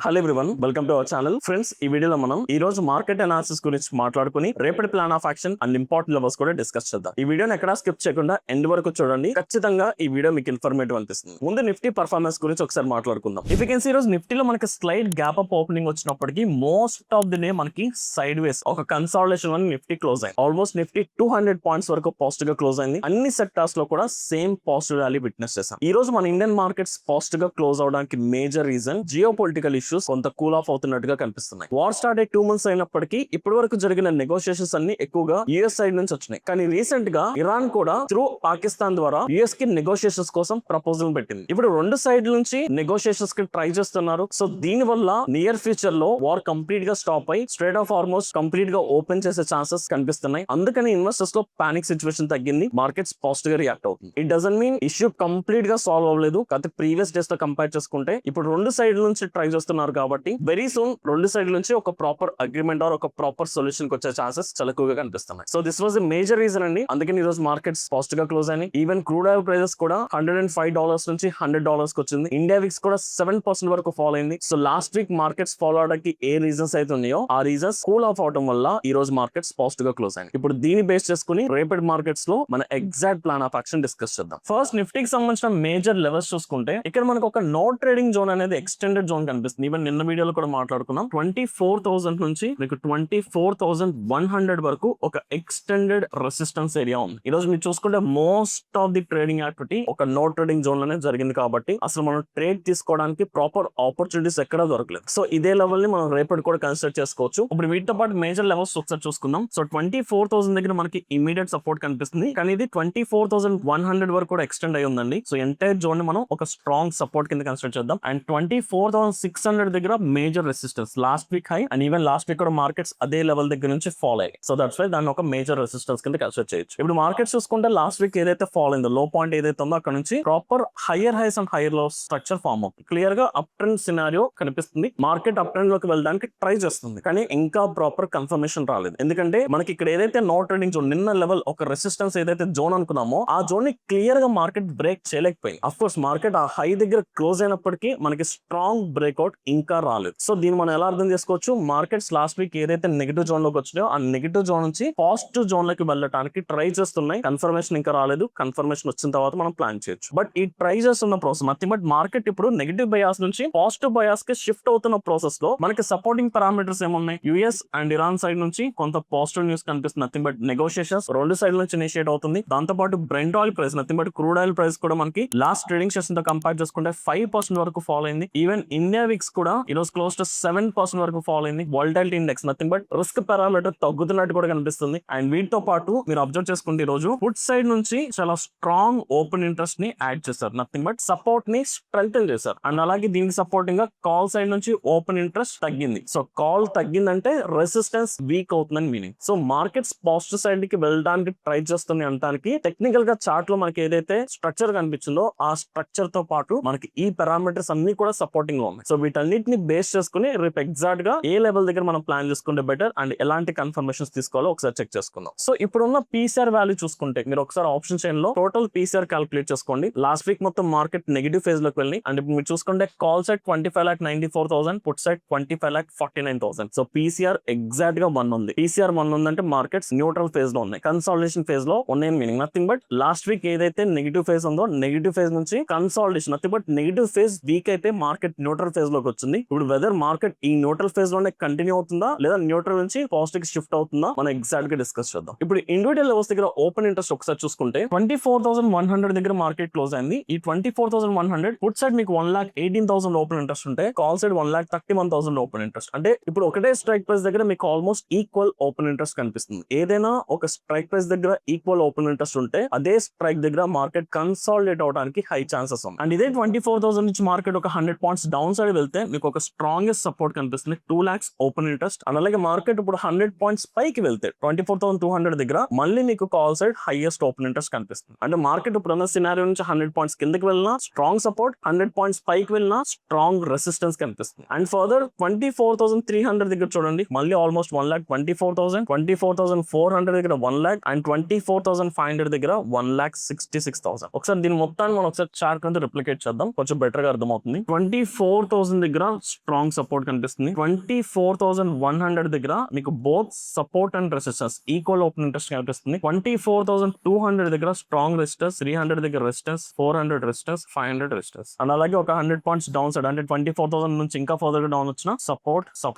Hello everyone, welcome to our channel. Friends, ఈ వీడియోలో మనం ఈ రోజు మార్కెట్ అనాలిసిస్ గురించి మాట్లాడుకుని రేపటి plan of action and important levels కూడా డిస్కస్ చేద్దాం. ఈ వీడియోని ఎక్కడా స్కిప్ చేయకుండా ఎండ్ వరకు చూడండి. ఖచ్చితంగా ఈ వీడియో మీకు ఇన్ఫర్మేటివ్ అనిపిస్తుంది. ముందు నిఫ్టీ పర్ఫార్మెన్స్ గురించి ఒకసారి మాట్లాడుకుందాం. ఇఫ్ యూ కెన్ సీ, ఈ రోజు నిఫ్టీలో మనకి స్లైడ్ గ్యాప్ అప్ ఓపెనింగ్ వచ్చినప్పటికీ మోస్ట్ ఆఫ్ ది డే మనకి సైడ్ వేస్ ఒక కన్సాలిడేషన్ వల్ల నిఫ్టీ క్లోజ్ అయింది. ఆల్మోస్ట్ నిఫ్టీ 200 పాయింట్స్ వరకు పాజిటివ్ గా క్లోజ్ అయింది. అన్ని సెక్టార్స్ లో కూడా సేమ్ పాజిటివ్ ర్యాలీ విట్నెస్ చేశాం. ఈ రోజు మన ఇండియన్ మార్కెట్స్ పాజిటివ్ గా క్లోజ్ అవడానికి major reason geo political issues కొంత కూల్ ఆఫ్ అవుతున్నట్టుగా కనిపిస్తున్నాయి. వార్ స్టార్ట్ అయ్యి 2 months అయినప్పటికీ ఇప్పటి వరకు జరిగిన నెగోషియేషన్స్ అన్ని ఎక్కువగా యుఎస్ సైడ్ నుంచి వచ్చినాయి. కానీ రీసెంట్ గా ఇరాన్ కూడా త్రూ పాకిస్తాన్ ద్వారా యుఎస్ కి నెగోషియేషన్స్ కోసం ప్రపోజల్ పెట్టింది. ఇప్పుడు రెండు సైడ్ నుంచి నెగోషియేషన్స్ కి ట్రై చేస్తున్నారు. సో దీని వల్ల నియర్ ఫ్యూచర్ లో వార్ కంప్లీట్ గా స్టాప్ అయ్యి స్ట్రేట్ ఆఫ్ హార్మోస్ కంప్లీట్ గా ఓపెన్ చేసే ఛాన్సెస్ కనిపిస్తున్నాయి. అందుకని ఇన్వెస్టర్స్ లో పానిక్ సిచువేషన్ తగ్గింది. మార్కెట్స్ పాజిటివ్ గా రియాక్ట్ అవుతుంది. It doesn't mean issue complete గా సాల్వ్ అవ్వలేదు. గత ప్రీవియస్ డేస్ తో కంపేర్ చేసుకుంటే ఇప్పుడు రెండు సైడ్ నుంచి ట్రై చేస్తున్నారు కాబట్టి వెరీ సూన్ రెండు సైడ్ నుంచి ఒక ప్రాపర్ అగ్రిమెంట్ ఆర్ ఒక ప్రాపర్ సొల్యూషన్ వచ్చే ఛాన్సెస్ చాలా ఎక్కువగా కనిపిస్తున్నాయి. So this was the major reason అండి. అందుకని ఈ రోజు మార్కెట్స్ పాజిటివ్ గా క్లోజ్ అయినాయి. ఈవెన్ క్రూడ్ ఆయిల్ ప్రైసెస్ కూడా $105 నుంచి $100 కి వచ్చింది. ఇండియా విక్స్ కూడా 7% వరకు ఫాలో అయింది. So last week markets follow అవడానికి ఏ రీజన్స్ అయితే ఉన్నాయో ఆ రీజన్స్ కూల్ ఆఫ్ అవడం వల్ల ఈ రోజు మార్కెట్స్ పాజిటివ్ గా క్లోజ్ అయింది. ఇప్పుడు దీని బేస్ చేసుకుని రేపటి మార్కెట్స్ లో మన exact plan of action discuss చేద్దాం. ఫస్ట్ నిఫ్టీకి సంబంధించిన మేజర్ లెవెల్స్ చూసుకుంటే ఇక్కడ మనకు ఒక నో ట్రేడింగ్ జోన్ అనేది ఎక్స్టెండెడ్ జోన్ కనిపిస్తుంది. ఈవెన్ నిన్న వీడియోలో కూడా మాట్లాడుకున్నాం. 24,000 నుంచి మీకు 24,100 వరకు ఒక ఎక్స్టెండెడ్ రెసిస్టెన్స్ ఏరియా ఉంది. ఈ రోజు మీరు చూసుకుంటే most of the trading activity ఒక నో ట్రేడింగ్ జోన్ లోనే జరిగింది కాబట్టి అసలు మనం ట్రేడ్ తీసుకోవడానికి ప్రాపర్ ఆపర్చునిటీస్ ఎక్కడ దొరకలేదు. సో ఇదే లెవెల్ ని మనం రేపటి కూడా కన్సిడర్ చేసుకోవచ్చు. ఇప్పుడు వీటితో పాటు మేజర్ లెవెల్స్ ఒకసారి చూసుకుందాం. సో 24,000 దగ్గర మనకి ఇమీడియట్ సపోర్ట్ కనిపిస్తుంది. కానీ ఇది 24,100 వరకు కూడా ఎక్స్టెండ్ అయి ఉందండి. సో ఎంటైర్ జోన్ ని మనం ఒక స్ట్రాంగ్ సపోర్ట్ కింద కన్సిడర్ చేద్దాం. అండ్ 24,600 దగ్గర major resistance last week high and even last week కూడా మార్కెట్స్ అదే లెవెల్ దగ్గర నుంచి ఫాలో అయ్యాయి. సో దట్స్ వై దాన్ని ఒక మేజర్ రెసిస్టెన్స్ కింద కన్సిడర్ చేయొచ్చు. ఇప్పుడు మార్కెట్స్ చూసుకుంటే లాస్ట్ వీక్ ఏదైతే ఫాలో అయిందో లో పాయింట్ ఏదైతే ఉందో అక్కడ నుంచి proper higher highs and higher low structure form అవుతుంది. క్లియర్ గా అప్ ట్రెండ్ సినారియో కనిపిస్తుంది. మార్కెట్ అప్ ట్రెండ్ లోకి వెళ్ళడానికి ట్రై చేస్తుంది. కానీ ఇంకా ప్రాపర్ కన్ఫర్మేషన్ రాలేదు. ఎందుకంటే మనకి ఇక్కడ ఏదైతే నో ట్రేడింగ్ జోన్ నిన్న లెవెల్ ఒక రెసిస్టెన్స్ ఏదైతే జోన్ అనుకున్నామో ఆ జోన్ ని క్లియర్ గా మార్కెట్ బ్రేక్ చేయలేకపోయింది. అఫ్ కోర్స్ మార్కెట్ ఆ హై దగ్గర క్లోజ్ అయినప్పటికీ మనకి స్ట్రాంగ్ బ్రేక్అవుట్ ఇంకా రాలేదు. సో దీన్ని మనం ఎలా అర్థం చేసుకోవచ్చు, మార్కెట్స్ లాస్ట్ వీక్ ఏదైతే నెగిటివ్ జోన్ లోకి వచ్చినాయో ఆ నెగిటివ్ జోన్ నుంచి పాజిటివ్ జోన్ లోకి వెళ్ళడానికి ట్రై చేస్తున్నాయి. కన్ఫర్మేషన్ ఇంకా రాలేదు. కన్ఫర్మేషన్ వచ్చిన తర్వాత మనం ప్లాన్ చేయొచ్చు. బట్ ఈ ట్రై చేస్తున్న ప్రాసెస్ నథింగ్ బట్ మార్కెట్ ఇప్పుడు నెగిటివ్ బయాస్ నుంచి పాజిటివ్ బయాస్ కి షిఫ్ట్ అవుతున్న ప్రాసెస్ లో మనకి సపోర్టింగ్ పారామీటర్స్ ఏమున్నాయి, యుఎస్ అండ్ ఇరాన్ సైడ్ నుంచి కొంత పాజిటివ్ న్యూస్ కనిపిస్తుంది. నథింగ్ బట్ నెగోషియేషన్స్ రెండు సైడ్ నుంచి ఇనిషియేట్ అవుతుంది. దాంతో పాటు Brent oil price nothing but crude oil price కూడా మనకి లాస్ట్ ట్రేడింగ్ సెషన్ తో కంపేర్ చేసుకుంటే 5% వరకు ఫాలో అయింది. ఈవెన్ ఇండియా విక్స్ కూడా ఈరోజు క్లోజ్ టు 7% వరకు ఫాలో అయింది. Volatility index nothing but risk parameter తగ్గుతున్నట్టు కూడా కనిపిస్తుంది. అండ్ వీటితో పాటు మీరు అబ్జర్వ్ చేసుకుంటే ఈ రోజు ఫుడ్ సైడ్ నుంచి చాలా స్ట్రాంగ్ ఓపెన్ ఇంట్రెస్ట్ ని యాడ్ చేశారు. నథింగ్ బట్ సపోర్ట్ ని స్ట్రెంగ్తెన్ చేశారు. అండ్ అలాగే దీనికి సపోర్టింగ్ గా కాల్ సైడ్ నుంచి ఓపెన్ ఇంట్రెస్ట్ తగ్గింది. సో కాల్ తగ్గిందంటే రెసిస్టెన్స్ వీక్ అవుతుందని meaning. So markets positive side కి వెళ్ళడానికి ట్రై చేస్తుంది అనడానికి టెక్నికల్ గా చార్ట్ లో మనకి ఏదైతే స్ట్రక్చర్ కనిపించిందో ఆ స్ట్రక్చర్ తో పాటు మనకి ఈ పారామీటర్స్ అన్ని కూడా సపోర్టింగ్ లో ఉన్నాయి. సో వీటన్నిటిని బేస్ చేసుకుని రేపు ఎగ్జాక్ట్ గా ఏ లెవెల్ దగ్గర మనం ప్లాన్ చేసుకుంటే బెటర్ అండ్ ఎలాంటి కన్ఫర్మేషన్స్ తీసుకోవాలో ఒకసారి చెక్ చేసుకుందాం. సో ఇప్పుడున్న పీసీఆర్ వాల్యూ చూసుకుంటే మీరు ఒకసారి ఆప్షన్ చైన్ లో టోటల్ పీసీఆర్ క్యాలిక్యులేట్ చేసుకోండి. లాస్ట్ వీక్ మొత్తం మార్కెట్ నెగిటివ్ ఫేజ్ లోకి వెళ్ళి అండ్ ఇప్పుడు మీరు చూసుకుంటే call side 25,94,000, put side 25,49,000. So PCR exact గా 1 ఉంది. పీసీఆర్ 1 ఉందంటే మార్కెట్స్ న్యూట్రల్ ఫేజ్ లో ఉన్నాయి, కన్సాలిడేషన్ ఫేజ్ లో ఉన్నాయి meaning. Nothing but last week ఏదైతే నెగిటివ్ ఫేజ్ ఉందో నెగిటివ్ ఫేజ్ నుంచి consolidation nothing but negative phase week అయితే మార్కెట్ న్యూట్రల్ ఫేజ్ లోకి వచ్చింది. ఇప్పుడు వెదర్ మార్కెట్ ఈ న్యూట్రల్ ఫేజ్ లోనే కంటిన్యూ అవుతుందా లేదా న్యూట్రల్ నుంచి పాజిటివ్ కి షిఫ్ట్ అవుతుందా మనం ఎగ్జాక్ట్ గా డిస్కస్ చేద్దాం. ఇప్పుడు ఇండివిజువల్ లెవెల్స్ దగ్గర ఓపెన్ ఇంట్రెస్ట్ ఒకసారి చూసుకుంటే 24,100 దగ్గర మార్కెట్ క్లోజ్ అయింది. ఈ 24,100 పుట్ సైడ్ మీకు 1,18,000 ఓపెన్ ఇంట్రెస్ట్ ఉంటే కాల్ సైడ్ 1,31,000 ఓపెన్ ఇంట్రెస్ట్. అంటే ఇప్పుడు ఒకటే స్ట్రైక్ ప్రైస్ దగ్గర మీకు ఆల్మోస్ట్ ఈక్వల్ ఓపెన్ ఇంట్రెస్ట్ కనిపిస్తుంది. ఏదైనా ఒక స్ట్రైక్ ప్రైస్ దగ్గర ఈక్వల్ ఓపెన్ ఇంట్రెస్ట్ ఉంటే అదే స్ట్రైక్ దగ్గర మార్కెట్ కన్సాలిడేట్ అవడానికి హై ఛాన్సెస్ ఉంది. అండ్ ఇదే 24,000 నుంచి మార్కెట్ ఒక 100 పాయింట్స్ డౌన్ సైడ్ వెళ్తే మీకు ఒక స్ట్రాంగెస్ట్ సపోర్ట్ కనిపిస్తుంది 2 lakhs ఓపెన్ ఇంట్రెస్ట్. అండ్ అలాగే మార్కెట్ ఇప్పుడు 100 పాయింట్స్ పైకి వెళ్తే 24,200 దగ్గర మళ్ళీ మీకు call side highest open interest కనిపిస్తుంది. అంటే మార్కెట్ ఇప్పుడు ఉన్న సినారియో నుంచి 100 పాయింట్స్ కిందకి వెళ్ళినా స్ట్రాంగ్ సపోర్ట్, 100 పాయింట్స్ పైకి వెళ్ళినా స్ట్రాంగ్ రెసిస్టెన్స్ కనిపిస్తుంది. అండ్ ఫర్దర్ 24,300 దగ్గర చూడండి మళ్ళీ ఆల్మోస్ట్ 1,24,000, 24,400 దగ్గర 1 lakh అండ్ 24,500 దగ్గర 1,66,000. ఒకసారి దీని మొత్తాన్ని మనం ఒకసారి చార్ట్ కింద రిప్లికేట్ చేద్దాం, కొంచెం బెటర్ గా అర్థమవుతుంది. 24,000 దగ్గర దగ్గర స్ట్రాంగ్ సపోర్ట్ కనిపిస్తుంది. 24,100 దగ్గర మీకు both support and resistance equal open interest కనిపిస్తుంది. 24,200 దగ్గర స్ట్రాంగ్ రెసిస్టెన్స్, 300 దగ్గర రెసిస్టెన్స్, 400 రెసిస్టెన్స్, 500 రెసిస్టెన్స్. అండ్ అలాగే ఒక 100 పాయింట్స్ డౌన్ సైడ్ అంటే 24,000 నుంచి ఇంకా ఫర్దర్ గా డౌన్ వచ్చిన సపోర్ట్.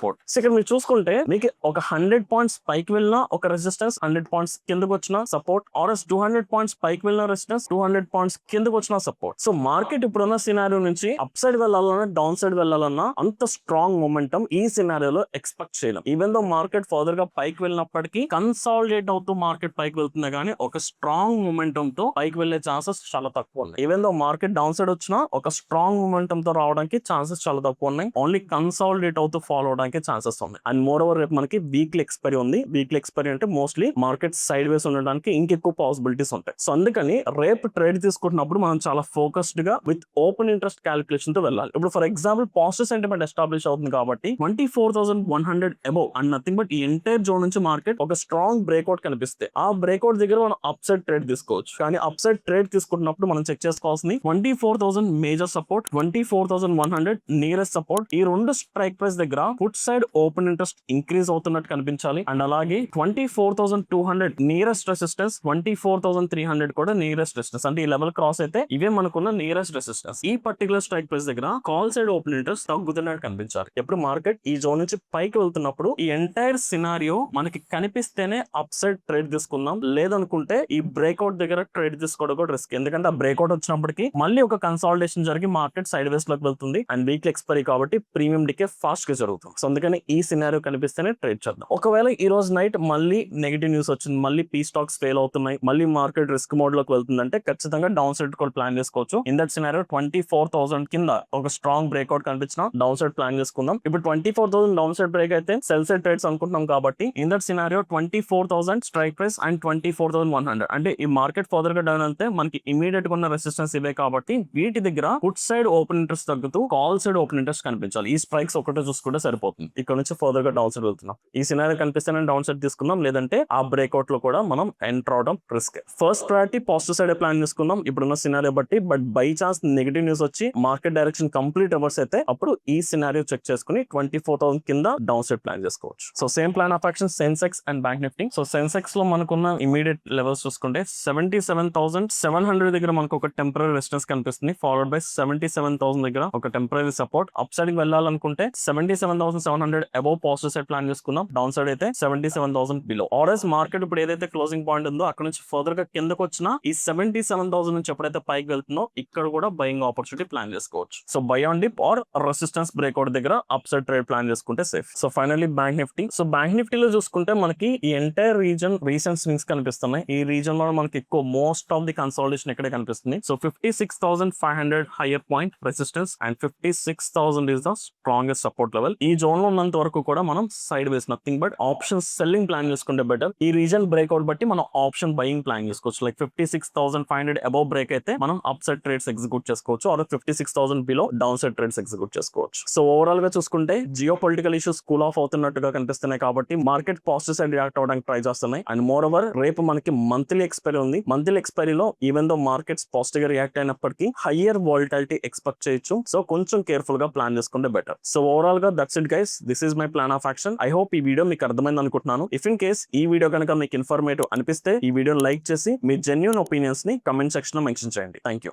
సో ఇక్కడ మీరు చూసుకుంటే మీకు ఒక 100 పాయింట్స్ పైకి వెళ్ళినా ఒక రెసిస్టెన్స్, 100 పాయింట్స్ కిందకు వచ్చిన సపోర్ట్, ఆర్ 200 పాయింట్స్ పైకి వెళ్ళిన రెసిస్టెన్స్, 200 పాయింట్స్ కిందకు వచ్చిన సపోర్ట్. సో మార్కెట్ ఇప్పుడున్న సినారియో నుంచి అప్ సైడ్ వెళ్ళాలన్నా డౌన్ సైడ్ వెళ్ళాలన్నా అంత స్ట్రాంగ్ మొమెంటం ఈ సినారియోలో ఎక్స్పెక్ట్ చేయలేం. ఈవెన్ దో మార్కెట్ ఫర్దర్ గా పైకి వెళ్ళినప్పటికీ కన్సాలిడేట్ అవుతూ మార్కెట్ పైకి వెళ్తుంది కానీ ఒక స్ట్రాంగ్ మొమెంటం తో పైకి వెళ్లే ఛాన్సెస్ చాలా తక్కువ ఉన్నాయి. Even though market down side వచ్చినా ఒక స్ట్రాంగ్ మొమెంటం తో రావడానికి ఛాన్సెస్ చాలా తక్కువ ఉన్నాయి. ఓన్లీ కన్సాలిడేట్ అవుతూ ఫాలో అవడానికి ఛాన్సెస్ ఉన్నాయి. అండ్ మోర్ ఓవర్ రేపు మనకి వీక్లీ ఎక్స్పైరీ ఉంది. వీక్లీ ఎక్స్పైరీ అంటే మోస్ట్లీ మార్కెట్ సైడ్ వేస్ ఉండడానికి ఇంకెక్కువ పాసిబిలిటీస్ ఉంటాయి. సో అందుకని రేపు ట్రేడ్ తీసుకుంటున్నప్పుడు మనం చాలా ఫోకస్డ్ గా విత్ ఓపెన్ ఇంట్రెస్ట్ క్యాలిక్యులేషన్ తో వెళ్ళాలి. ఇప్పుడు for example positive sentiment establish అవుతుంది కాబట్టి 24,100 అబౌవ్ అండ్ నథింగ్ బట్ ఈ ఎంటైర్ జోన్ నుంచి మార్కెట్ ఒక స్ట్రాంగ్ బ్రేక్అవుట్ కనిపిస్తే ఆ బ్రేక్అవుట్ దగ్గర మనం అప్ సైడ్ ట్రేడ్ తీసుకోవచ్చు. కానీ అప్ సైడ్ ట్రేడ్ తీసుకుంటున్నప్పుడు మనం చెక్ చేసుకోవాల్సింది 24,000 మేజర్ సపోర్ట్, 24,100 నియరెస్ట్ సపోర్ట్. ఈ రెండు స్ట్రైక్ ప్రైస్ దగ్గర foot side open interest increase అవుతున్నట్టు కనిపించాలి. అండ్ అలాగే 24,200 నియరెస్ట్ రెసిస్టెన్స్, 24,300 కూడా నియరెస్ట్ రెసిస్టెన్స్. అంటే ఈ లెవెల్ క్రాస్ అయితే ఇవే మనకున్న నియరెస్ట్ రెసిస్టెన్స్. ఈ పర్టికులర్ స్ట్రైక్ ప్రైస్ దగ్గర కాల్ సైడ్ ఓపెన్ ఇంట్రెస్ట్ తగ్గుతున్నట్టు కనిపించాలి. ఎప్పుడు మార్కెట్ ఈ జోన్ నుంచి పైకి వెళ్తున్నప్పుడు ఈ ఎంటైర్ సినారియో మనకి కనిపిస్తేనే అప్ సైడ్ ట్రేడ్ తీసుకుందాం, లేదనుకుంటే ఈ బ్రేక్అవుట్ దగ్గర ట్రేడ్ తీసుకోవడం కూడా రిస్క్. ఎందుకంటే ఆ బ్రేక్అవుట్ వచ్చినప్పటికి మళ్ళీ ఒక కన్సాలిడేషన్ జరిగి మార్కెట్ సైడ్ వేస్ లోకి వెళ్తుంది అండ్ వీక్లీ ఎక్స్పైరీ కాబట్టి ప్రీమియం డికే ఫాస్ట్ గా జరుగుతుంది. సో అందుకని ఈ సినారియో కనిపిస్తేనే ట్రేడ్ చేద్దాం. ఒకవేళ ఈ రోజు నైట్ మళ్ళీ నెగిటివ్ న్యూస్ వచ్చింది, మళ్ళీ పీ స్టాక్స్ ఫెయిల్ అవుతున్నాయి, మళ్ళీ మార్కెట్ రిస్క్ మోడ్ లోకి వెళ్తుందంటే ఖచ్చితంగా డౌన్ సైడ్ కూడా ప్లాన్ చేసుకోవచ్చు. ఇన్ దట్ సినారియో 24,000 కింద ఒక స్ట్రాంగ్ బ్రేక్అవుట్ కనిపించిన డౌన్ సైడ్ ప్లాన్ చేసుకుందాం. ఇప్పుడు 24,000 డౌన్ సైడ్ బ్రేక్ అయితే సెల్ సైడ్ ట్రేడ్స్ అనుకుంటున్నాం కాబట్టి in that scenario 24,000 strike price and 24,100 అంటే ఈ మార్కెట్ ఫర్దర్ గా డౌన్ అయితే మనకి ఇమీడియట్ గా ఉన్న రెసిస్టెన్స్ ఇవే కాబట్టి వీటి దగ్గర పుట్ సైడ్ ఓపెన్ ఇంట్రెస్ట్ తగ్గుతూ కాల్ సైడ్ ఓపెన్ ఇంట్రెస్ట్ కనిపించాలి. ఈ స్ట్రైక్స్ ఒకటే చూసుకుంటే సరిపోతుంది. ఇక్కడ నుంచి ఫర్దర్ గా డౌన్ సైడ్ వెళ్తున్నాం. ఈ సినారియో కనిపిస్తేనే డౌన్ సైడ్ తీసుకుందాం, లేదంటే ఆ బ్రేక్అవుట్ లో కూడా మనం ఎంటర్ అవడం risk. First priority positive side plan చేసుకుందాం ఇప్పుడున్న సినారియో బట్టి. But by chance negative news వచ్చి మార్కెట్ డైరెక్షన్ కంప్లీట్ రివర్స్ అయితే అప్పుడు ఈ సినారియో చెక్ చేసుకుని 24,000 కింద డౌన్ సైడ్ ప్లాన్ చేసుకోవచ్చు. So same plan of action Sensex and bank Nifty. So Sensex లో మనకున్న ఇమీడియట్ లెవెల్స్ చూసుకుంటే 77,700 దగ్గర మనకు ఒక టెంపరీ రెసిస్టెన్స్ కనిపిస్తుంది, ఫాలోడ్ బై 77,000 దగ్గర ఒక టెంపరీ సపోర్ట్. అప్ సైడ్ కి వెళ్ళాలనుకుంటే 77,700 అబౌవ్ పాజిటివ్ సైడ్ ప్లాన్ చేసుకుందాం, డౌన్ సైడ్ అయితే 77,000 బిలో. ఆర్ఎస్ మార్కెట్ ఇప్పుడు ఏదైతే క్లోజింగ్ పాయింట్ ఉందో అక్కడ నుంచి ఫర్దర్ గా కిందకు వచ్చినా ఈ 77,000 నుంచి ఎప్పుడైతే పైకి వెళ్తుందో ఇక్కడ కూడా బయింగ్ ఆపర్చునిటీ ప్లాన్ చేసుకోవచ్చు. So buy on dip or resistance breakout దగ్గర అప్ సైడ్ ట్రేడ్ ప్లాన్ చేసుకుంటే safe. So finally bank Nifty. So bank నిఫ్టీలో చూసుకుంటే మనకి ఈ ఎంటైర్ రీజన్ రీసెంట్ స్వింగ్స్ కనిపిస్తున్నాయి. ఈ రీజన్ లో మనకి ఎక్కువ మోస్ట్ ఆఫ్ ది కన్సాలిడేషన్ ఇక్కడే కనిపిస్తుంది. So 56,500 higher point resistance and 56,000 is the strongest support level. ఈ జోన్ లో ఉన్నంత వరకు కూడా మనం sideways nothing but option selling plan చేసుకుంటే బెటర్. ఈ రీజన్ బ్రేక్అవుట్ బట్టి మనం ఆప్షన్ బయింగ్ ప్లాన్ చేసుకోవచ్చు. లైక్ 56,500 అబౌవ్ బ్రేక్ అయితే మనం అప్ సైడ్ ట్రేడ్స్ ఎగ్జిక్యూట్ చేసుకోవచ్చు, or 56,000 below downside trades execute చేసుకోవచ్చు. సో ఓవరాల్ గా చూసుకుంటే geopolitical issues cool off అవుతున్నట్టుగా కనిపిస్తున్నాయి కాబట్టి మార్కెట్ పాజిటివ్ సైడ్ రియాక్ట్ అవడానికి ట్రై చేస్తున్నాయి. అండ్ మోర్ ఓవర్ రేపు మనకి మంత్లీ ఎక్స్పైరీ ఉంది. మంత్లీ ఎక్స్పైరీలో ఈవెన్ దో మార్కెట్స్ పాజిటివ్ గా రియాక్ట్ అయినప్పటికీ హయ్యర్ వాలిటాలిటీ ఎక్స్పెక్ట్ చేయొచ్చు. సో కొంచెం కేర్ఫుల్ గా ప్లాన్ చేసుకుంటే బెటర్. సో ఓవరాల్ గా that's it guys, this is my plan of action. I hope ఈ వీడియో మీకు అర్థమైంది అనుకుంటున్నాను. ఇఫ్ ఇన్ కేస్ ఈ వీడియో కనుక మీకు ఇన్ఫర్మేటివ్ అనిపిస్తే ఈ వీడియో లైక్ చేసి మీ జెన్యూన్ ఒపీనియన్స్ ని కమెంట్ సెక్షన్ లో మెన్షన్ చేయండి. Thank you.